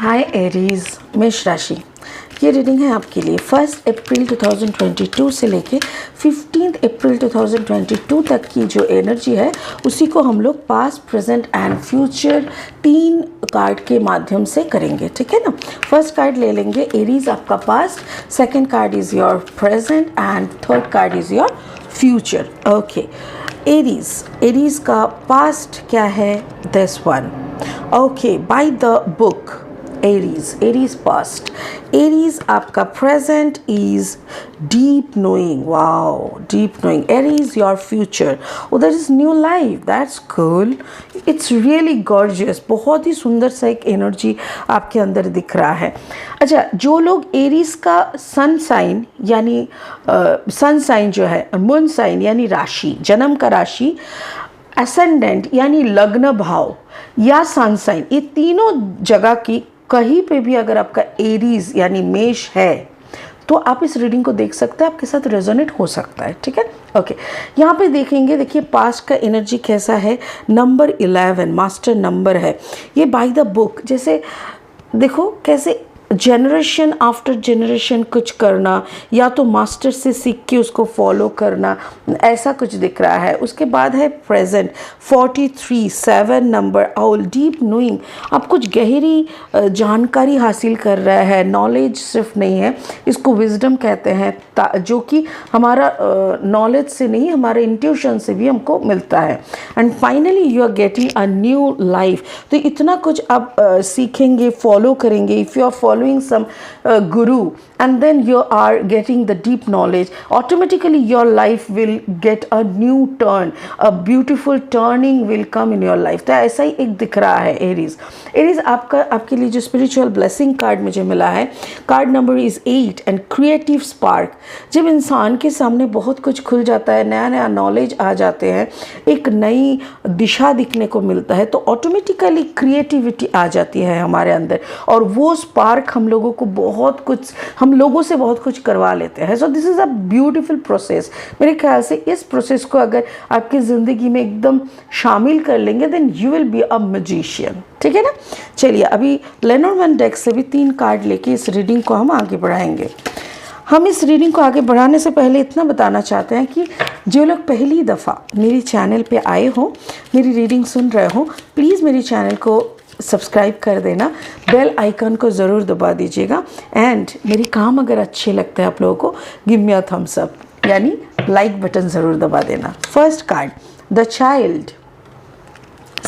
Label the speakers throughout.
Speaker 1: हाय Aries मेष राशि, ये रीडिंग है आपके लिए 1 अप्रैल 2022 से लेके 15 अप्रैल 2022 तक की जो एनर्जी है उसी को हम लोग past, present and future 3 card के माध्यम से करेंगे। ठीक है ना। फर्स्ट कार्ड ले लेंगे एरीज आपका past, second card is your present and third card is your future. Okay, Aries का पास्ट क्या है? This one. Okay, by the book Aries past. Aries आपका present is deep knowing. Wow, deep knowing. Aries your future. Oh, there is new life. That's cool. It's really gorgeous. बहुत ही सुंदर सा एक energy आपके अंदर दिख रहा है। अच्छा, जो लोग एरीज का सन साइन यानी सन साइन जो है, मून साइन यानी राशि, जन्म का राशि, एसेंडेंट यानी लग्न भाव या सन साइन, ये तीनों जगह की कहीं पे भी अगर आपका एरीज यानी मेष है तो आप इस रीडिंग को देख सकते हैं, आपके साथ रेजोनेट हो सकता है। ठीक है। ओके, यहाँ पे देखेंगे, देखिए पास्ट का एनर्जी कैसा है। नंबर 11 मास्टर नंबर है। ये बाय द बुक, जैसे देखो कैसे जनरेशन आफ्टर जनरेशन कुछ करना, या तो मास्टर से सीख के उसको फॉलो करना, ऐसा कुछ दिख रहा है। उसके बाद है present 43 7 number, all deep knowing, आप कुछ गहरी जानकारी हासिल कर रहा है। नॉलेज सिर्फ नहीं है, इसको विजडम कहते हैं, जो कि हमारा नॉलेज से नहीं, हमारे इंट्यूशन से भी हमको मिलता है। And finally you are getting a new life. तो इतना कुछ आप सीखेंगे, फॉलो करेंगे। If you are following some guru and then you are getting the deep knowledge, automatically your life will get a new turn, a beautiful turning will come in your life। तो ऐसा ही एक दिख रहा है Aries आपके लिए जो spiritual blessing card मुझे मिला है, card number is 8 and creative spark. जब इंसान के सामने बहुत कुछ खुल जाता है, नया नया नॉलेज आ जाते हैं, एक नई दिशा दिखने को मिलता है, तो ऑटोमेटिकली क्रिएटिविटी आ जाती है हमारे अंदर, और वो स्पार्क हम लोगों को बहुत कुछ, हम लोगों से बहुत कुछ करवा लेते हैं। So this is a beautiful process. मेरे ख्याल से इस प्रोसेस को अगर आपकी ज़िंदगी में एकदम शामिल कर लेंगे, then you will be a magician. ठीक है ना। चलिए, अभी लेनोर्मैन डेक से भी 3 कार्ड लेके इस रीडिंग को हम आगे बढ़ाएंगे। हम इस रीडिंग को आगे बढ़ाने से पहले इतना बताना चाहते हैं कि जो लोग पहली दफ़ा मेरी चैनल पे आए हो, मेरी रीडिंग सुन रहे हो, प्लीज़ मेरी चैनल को सब्सक्राइब कर देना, बेल आइकन को ज़रूर दबा दीजिएगा, एंड मेरी काम अगर अच्छे लगते हैं आप लोगों को, give me a thumbs up, यानी लाइक बटन ज़रूर दबा देना। First card the child,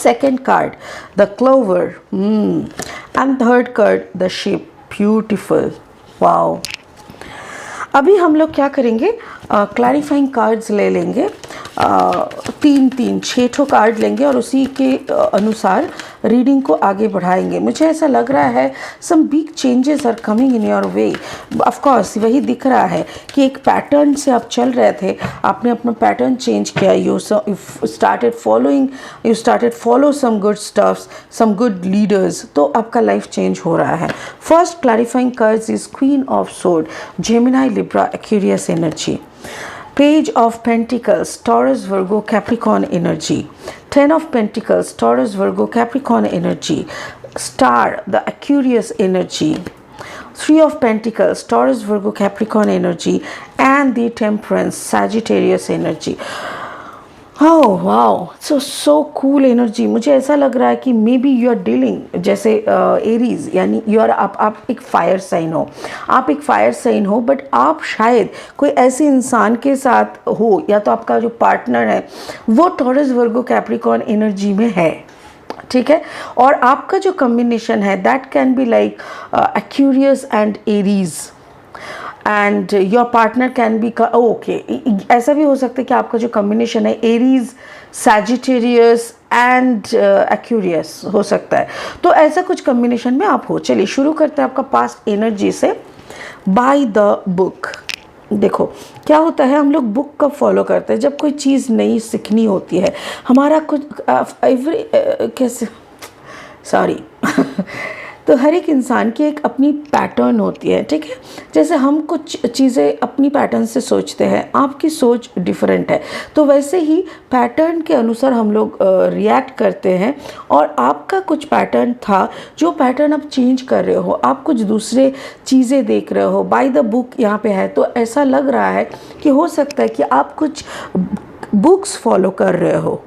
Speaker 1: second card the clover, and third card the ship. Beautiful, wow. अभी हम लोग क्या करेंगे, क्लैरिफाइंग कार्ड्स ले लेंगे, 6 कार्ड लेंगे और उसी के अनुसार रीडिंग को आगे बढ़ाएंगे। मुझे ऐसा लग रहा है some big changes are coming in your way. Of course वही दिख रहा है कि एक पैटर्न से आप चल रहे थे, आपने अपना पैटर्न चेंज किया, you started follow some good stuffs, some good leaders, तो आपका लाइफ चेंज हो रहा है। First clarifying cards is queen of sword, Gemini, Libra, Aquarius energy. Page of Pentacles, Taurus, Virgo, Capricorn energy. 10 of Pentacles, Taurus, Virgo, Capricorn energy. Star, the Aquarius energy. 3 of Pentacles, Taurus, Virgo, Capricorn energy. And the Temperance, Sagittarius energy. Oh wow, so cool energy। मुझे ऐसा लग रहा है कि maybe you are dealing, जैसे Aries यानी you are, आप एक फायर साइन हो, आप एक फायर साइन हो, बट आप शायद कोई ऐसे इंसान के साथ हो, या तो आपका जो पार्टनर है वो टॉरस, वर्गो, कैप्रिकॉर्न एनर्जी में है। ठीक है। और आपका जो कम्बिनेशन है that can be like Aquarius and Aries, and your partner can be, okay, ऐसा भी हो सकता है कि आपका जो कम्बिनेशन है एरीज, सैजिटेरियस एंड एक्वेरियस हो सकता है। तो ऐसा कुछ कम्बिनेशन में आप हो। चलिए शुरू करते हैं आपका पास्ट एनर्जी से। बाय द बुक, देखो क्या होता है, हम लोग बुक कब फॉलो करते हैं, जब कोई चीज़ नई सीखनी होती है, हमारा कुछ कैसे, सॉरी तो हर एक इंसान की एक अपनी पैटर्न होती है, ठीक है। जैसे हम कुछ चीज़ें अपनी पैटर्न से सोचते हैं, आपकी सोच डिफरेंट है, तो वैसे ही पैटर्न के अनुसार हम लोग रिएक्ट करते हैं। और आपका कुछ पैटर्न था, जो पैटर्न आप चेंज कर रहे हो, आप कुछ दूसरे चीज़ें देख रहे हो, बाय द बुक यहाँ पे है, तो ऐसा लग रहा है कि हो सकता है कि आप कुछ बुक्स फॉलो कर रहे हो,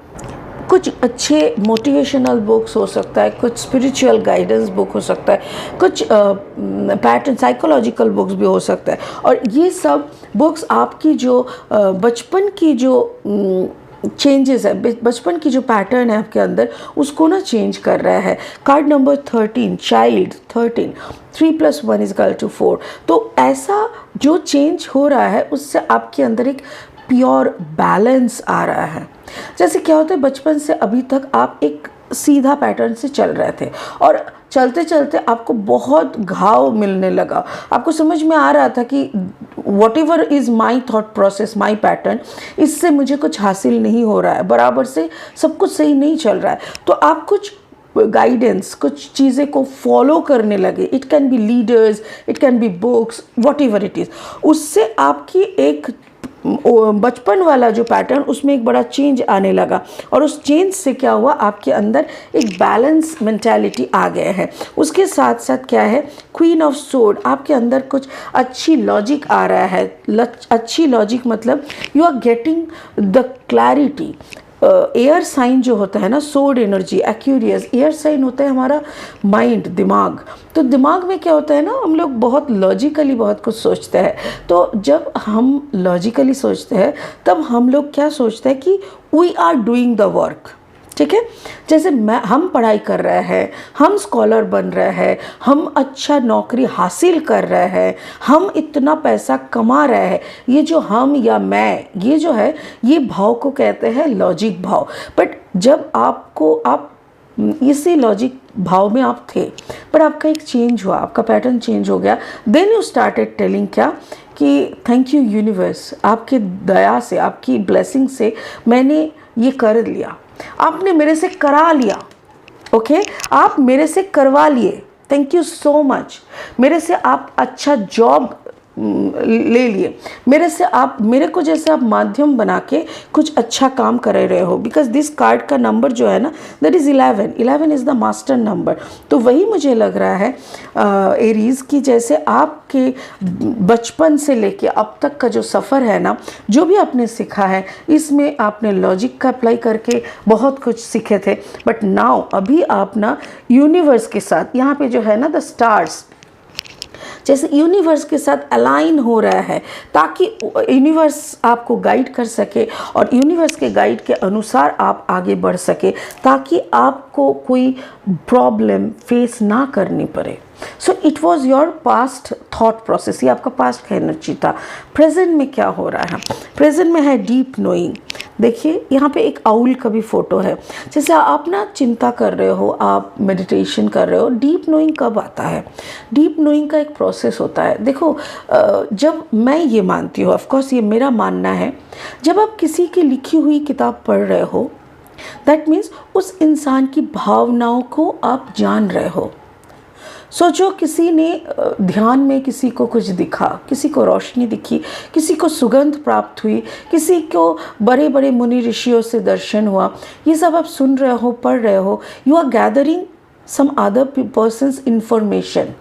Speaker 1: कुछ अच्छे मोटिवेशनल बुक्स हो सकता है, कुछ स्पिरिचुअल गाइडेंस बुक हो सकता है, कुछ पैटर्न साइकोलॉजिकल बुक्स भी हो सकता है। और ये सब बुक्स आपकी जो बचपन की जो चेंजेस है, बचपन की जो पैटर्न है आपके अंदर, उसको ना चेंज कर रहा है। Card number 13, child 13, 3 + 1 = 4। तो ऐसा जो चेंज हो रहा है उससे आपके अंदर एक प्योर बैलेंस आ रहा है। जैसे क्या होता है, बचपन से अभी तक आप एक सीधा पैटर्न से चल रहे थे और चलते चलते आपको बहुत घाव मिलने लगा। आपको समझ में आ रहा था कि what ever is my thought process, my pattern, इससे मुझे कुछ हासिल नहीं हो रहा है, बराबर से सब कुछ सही नहीं चल रहा है। तो आप कुछ गाइडेंस, कुछ चीज़ें को फॉलो करने लगे। It can be leaders, it can be books, what ever it is. उससे आपकी एक बचपन वाला जो पैटर्न, उसमें एक बड़ा चेंज आने लगा। और उस चेंज से क्या हुआ, आपके अंदर एक बैलेंस मेंटालिटी आ गया है। उसके साथ साथ क्या है, क्वीन ऑफ सोर्ड, आपके अंदर कुछ अच्छी लॉजिक आ रहा है। अच्छी लॉजिक मतलब you are getting the clarity. Air sign जो होता है ना, sword energy, Aquarius, air sign होता है हमारा माइंड, दिमाग। तो दिमाग में क्या होता है ना, हम लोग बहुत लॉजिकली बहुत कुछ सोचते हैं। तो जब हम लॉजिकली सोचते हैं तब हम लोग क्या सोचते हैं कि we are doing the work, ठीक है। जैसे हम पढ़ाई कर रहे हैं, हम स्कॉलर बन रहे हैं, हम अच्छा नौकरी हासिल कर रहे हैं, हम इतना पैसा कमा रहे हैं, ये जो हम या मैं, ये जो है, ये भाव को कहते हैं लॉजिक भाव। बट जब आप इसी लॉजिक भाव में आप थे, पर आपका एक चेंज हुआ, आपका पैटर्न चेंज हो गया। देन यू स्टार्टेड टेलिंग क्या कि थैंक यू यूनिवर्स, आपकी दया से, आपकी ब्लेसिंग से मैंने ये कर लिया, आपने मेरे से करा लिया, ओके, आप मेरे से करवा लिए, थैंक यू सो मच। मेरे से आप अच्छा जॉब ले लिए, मेरे से आप, मेरे को जैसे आप माध्यम बना के कुछ अच्छा काम कर रहे हो। बिकॉज दिस कार्ड का नंबर जो है ना, that is 11, 11 is the master number. तो वही मुझे लग रहा है एरीज़ की, जैसे आपके बचपन से लेके अब तक का जो सफ़र है ना, जो भी आपने सीखा है, इसमें आपने लॉजिक का अप्लाई करके बहुत कुछ सीखे थे। बट नाउ अभी आप ना यूनिवर्स के साथ, यहाँ पे जो है ना द स्टार्स, जैसे यूनिवर्स के साथ अलाइन हो रहा है, ताकि यूनिवर्स आपको गाइड कर सके और यूनिवर्स के गाइड के अनुसार आप आगे बढ़ सके, ताकि आपको कोई प्रॉब्लम फेस ना करनी पड़े। So it was your past thought process, ये आपका पास्ट का एनर्जी था। प्रेजेंट में क्या हो रहा है, प्रेजेंट में है डीप नोइंग। देखिए यहाँ पे एक आउल का भी फोटो है। जैसे आप ना चिंता कर रहे हो, आप मेडिटेशन कर रहे हो, डीप नोइंग कब आता है? डीप नोइंग का एक प्रोसेस होता है। देखो जब मैं ये मानती हूँ, ऑफकोर्स ये मेरा मानना है, जब आप किसी की लिखी हुई किताब पढ़ रहे हो, दैट मीन्स उस इंसान की भावनाओं को आप जान रहे हो। सोचो किसी ने ध्यान में किसी को कुछ दिखा, किसी को रोशनी दिखी, किसी को सुगंध प्राप्त हुई, किसी को बड़े बड़े मुनि ऋषियों से दर्शन हुआ, ये सब आप सुन रहे हो, पढ़ रहे हो, you are gathering some other persons information.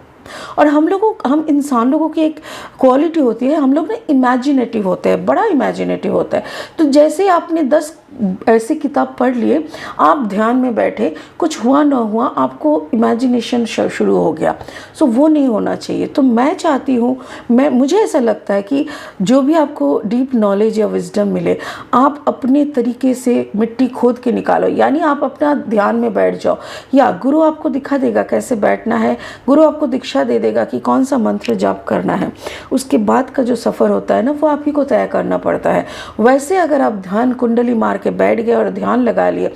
Speaker 1: और हम इंसान लोगों की एक क्वालिटी होती है, हम लोग ना इमेजिनेटिव होते हैं, बड़ा इमेजिनेटिव होता है। तो जैसे आपने 10 ऐसी किताब पढ़ लिए, आप ध्यान में बैठे, कुछ हुआ ना हुआ, आपको इमेजिनेशन शुरू हो गया। सो वो नहीं होना चाहिए। तो मैं चाहती हूँ, मुझे ऐसा लगता है कि जो भी आपको डीप नॉलेज या विजडम मिले, आप अपने तरीके से मिट्टी खोद के निकालो। यानी आप अपना ध्यान में बैठ जाओ, या गुरु आपको दिखा देगा कैसे बैठना है, गुरु आपको दीक्षा दे देगा कि कौन सा मंत्र जाप करना है। उसके बाद का जो सफ़र होता है ना, वो आप ही को तय करना पड़ता है। वैसे अगर आप ध्यान कुंडली मार के बैठ गए और ध्यान लगा लिए,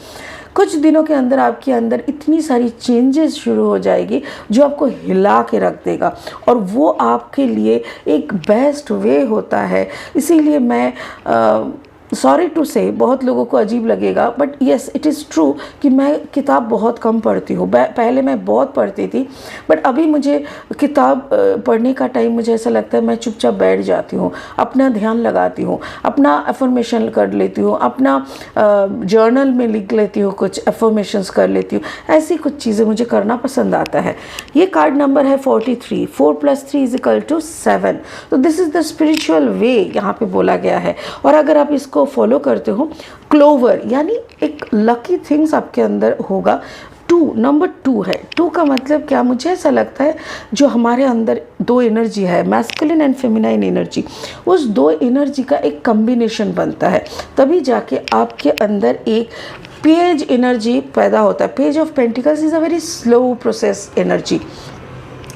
Speaker 1: कुछ दिनों के अंदर आपके अंदर इतनी सारी चेंजेस शुरू हो जाएगी जो आपको हिला के रख देगा, और वो आपके लिए एक बेस्ट वे होता है। इसीलिए मैं सॉरी टू से बहुत लोगों को अजीब लगेगा, but yes it is true कि मैं किताब बहुत कम पढ़ती हूँ। पहले मैं बहुत पढ़ती थी, बट अभी मुझे किताब पढ़ने का टाइम, मुझे ऐसा लगता है मैं चुपचाप बैठ जाती हूँ, अपना ध्यान लगाती हूँ, अपना एफर्मेशन कर लेती हूँ, अपना जर्नल में लिख लेती हूँ, कुछ एफर्मेशंस कर लेती हूँ। ऐसी कुछ चीज़ें मुझे करना पसंद आता है। ये कार्ड नंबर है 43, 4 + 3 = 7। तो this is the spiritual way यहाँ पे बोला गया है। और अगर आप इसको फॉलो करते हो, क्लोवर यानी एक लकी थिंग्स आपके अंदर होगा। नंबर 2 है। 2 का मतलब क्या, मुझे ऐसा लगता है जो हमारे अंदर दो एनर्जी है, मैस्कुलिन एंड फेमिनाइन एनर्जी, उस दो एनर्जी का एक कम्बिनेशन बनता है, तभी जाके आपके अंदर एक पेज एनर्जी पैदा होता है। Page of pentacles is a very slow process energy.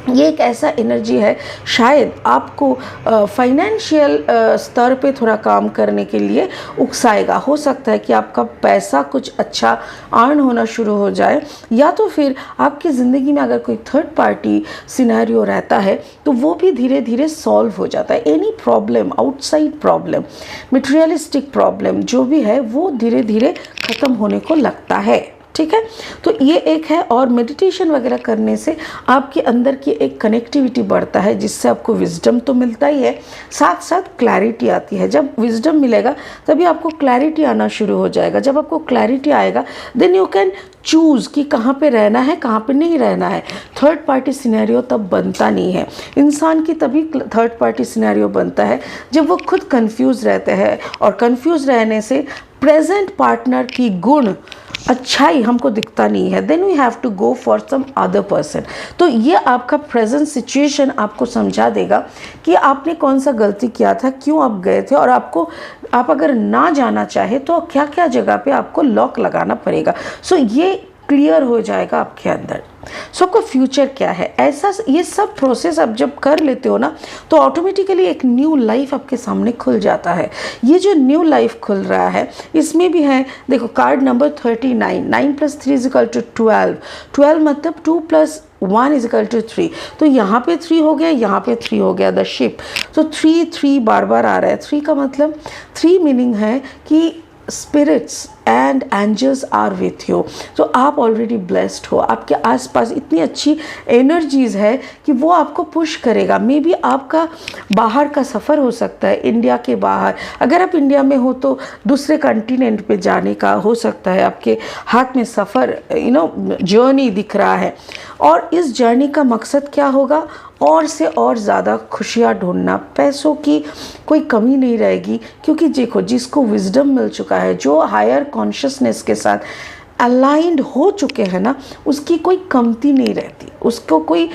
Speaker 1: ये एक ऐसा एनर्जी है, शायद आपको फाइनेंशियल स्तर पे थोड़ा काम करने के लिए उकसाएगा। हो सकता है कि आपका पैसा कुछ अच्छा अर्न होना शुरू हो जाए, या तो फिर आपकी ज़िंदगी में अगर कोई थर्ड पार्टी सिनेरियो रहता है तो वो भी धीरे धीरे सॉल्व हो जाता है। Any problem, outside problem, materialistic problem जो भी है वो धीरे धीरे ख़त्म होने को लगता है। ठीक है, तो ये एक है। और मेडिटेशन वगैरह करने से आपके अंदर की एक कनेक्टिविटी बढ़ता है, जिससे आपको विजडम तो मिलता ही है, साथ साथ क्लैरिटी आती है। जब विजडम मिलेगा तभी आपको क्लैरिटी आना शुरू हो जाएगा। जब आपको क्लैरिटी आएगा देन यू कैन चूज़ कि कहाँ पे रहना है, कहाँ पे नहीं रहना है। थर्ड पार्टी सिनेरियो तब बनता नहीं है। इंसान की तभी थर्ड पार्टी सिनेरियो बनता है जब वो खुद कंफ्यूज रहते हैं, और कंफ्यूज रहने से प्रेजेंट पार्टनर की गुण, अच्छाई हमको दिखता नहीं है, then we have to go for some other person. तो ये आपका प्रेजेंट सिचुएशन आपको समझा देगा कि आपने कौन सा गलती किया था, क्यों आप गए थे, और आप अगर ना जाना चाहे तो क्या क्या जगह पे आपको लॉक लगाना पड़ेगा। सो ये क्लियर हो जाएगा आपके अंदर। सो आपका फ्यूचर क्या है, ऐसा ये सब प्रोसेस आप जब कर लेते हो ना, तो ऑटोमेटिकली एक न्यू लाइफ आपके सामने खुल जाता है। ये जो न्यू लाइफ खुल रहा है, इसमें भी है, देखो कार्ड नंबर 39, 9 + 3 = 12, 12 मतलब 2 + 1 = 3। तो यहाँ पे 3 हो गया, यहाँ पे 3 हो गया, द शिप। तो 3 बार बार आ रहा है। 3 का मतलब, 3 मीनिंग है कि spirits and angels are with you. तो आप ऑलरेडी ब्लेस्ड हो, आपके आसपास इतनी अच्छी एनर्जीज है कि वो आपको पुश करेगा। मे बी आपका बाहर का सफ़र हो सकता है, इंडिया के बाहर। अगर आप इंडिया में हो तो दूसरे कंटिनेंट पे जाने का हो सकता है, आपके हाथ में सफ़र जर्नी दिख रहा है। और इस जर्नी का मकसद क्या होगा, और से और ज़्यादा खुशियाँ ढूंढना। पैसों की कोई कमी नहीं रहेगी, क्योंकि देखो जिसको विजडम मिल चुका है, जो हायर कॉन्शियसनेस के साथ अलाइंड हो चुके हैं ना, उसकी कोई कमती नहीं रहती, उसको कोई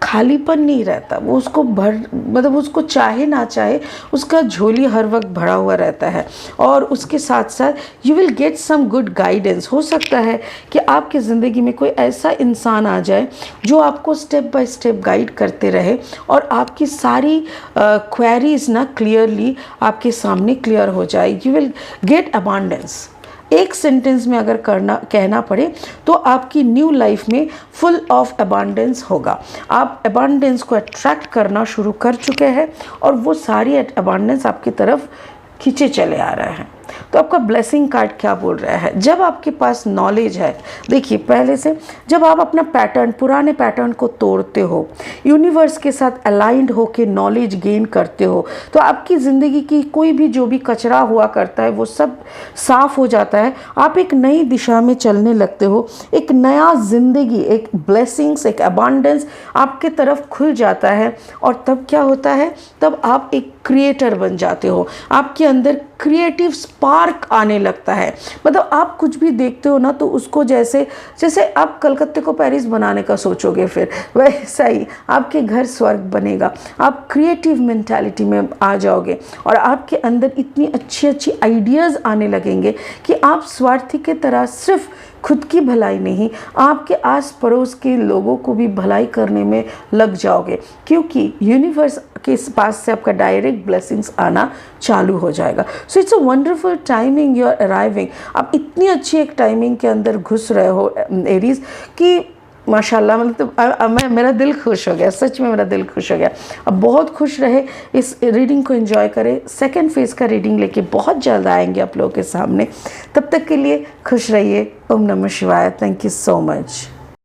Speaker 1: खालीपन नहीं रहता। वो उसको मतलब उसको चाहे ना चाहे उसका झोली हर वक्त भरा हुआ रहता है। और उसके साथ साथ you will get some good guidance. हो सकता है कि आपकी ज़िंदगी में कोई ऐसा इंसान आ जाए जो आपको स्टेप बाय स्टेप गाइड करते रहे, और आपकी सारी क्वेरीज ना क्लियरली आपके सामने क्लियर हो जाए। You will gate abundance. एक सेंटेंस में अगर कहना पड़े तो आपकी न्यू लाइफ में फुल ऑफ अबांडेंस होगा। आप अबांडेंस को अट्रैक्ट करना शुरू कर चुके हैं, और वो सारी अबांडेंस आपकी तरफ खींचे चले आ रहे हैं। तो आपका ब्लेसिंग कार्ड क्या बोल रहा है, जब आपके पास नॉलेज है, देखिए पहले से जब आप अपना पैटर्न, पुराने पैटर्न को तोड़ते हो, यूनिवर्स के साथ अलाइंड होकर नॉलेज गेन करते हो, तो आपकी ज़िंदगी की कोई भी जो भी कचरा हुआ करता है वो सब साफ हो जाता है। आप एक नई दिशा में चलने लगते हो, एक नया ज़िंदगी, एक ब्लेसिंग्स, एक अबांडेंस आपके तरफ खुल जाता है। और तब क्या होता है, तब आप एक क्रिएटर बन जाते हो, आपके अंदर क्रिएटिव स्पार्क आने लगता है। मतलब आप कुछ भी देखते हो ना, तो उसको जैसे आप कलकत्ते को पेरिस बनाने का सोचोगे, फिर वैसा ही आपके घर स्वर्ग बनेगा। आप क्रिएटिव मेंटालिटी में आ जाओगे, और आपके अंदर इतनी अच्छी अच्छी आइडियाज़ आने लगेंगे कि आप स्वार्थी की तरह सिर्फ खुद की भलाई नहीं, आपके आस पड़ोस के लोगों को भी भलाई करने में लग जाओगे, क्योंकि यूनिवर्स के पास से आपका डायरेक्ट ब्लेसिंग्स आना चालू हो जाएगा। So it's a wonderful timing you are arriving. आप इतनी अच्छी एक टाइमिंग के अंदर घुस रहे हो एरीज, कि माशाल्लाह, मतलब मैं, मेरा दिल खुश हो गया, सच में मेरा दिल खुश हो गया। अब बहुत खुश रहे, इस रीडिंग को एंजॉय करें। सेकंड फेज़ का रीडिंग लेके बहुत जल्द आएंगे आप लोगों के सामने। तब तक के लिए खुश रहिए। ओम नमः शिवाय। Thank you so much.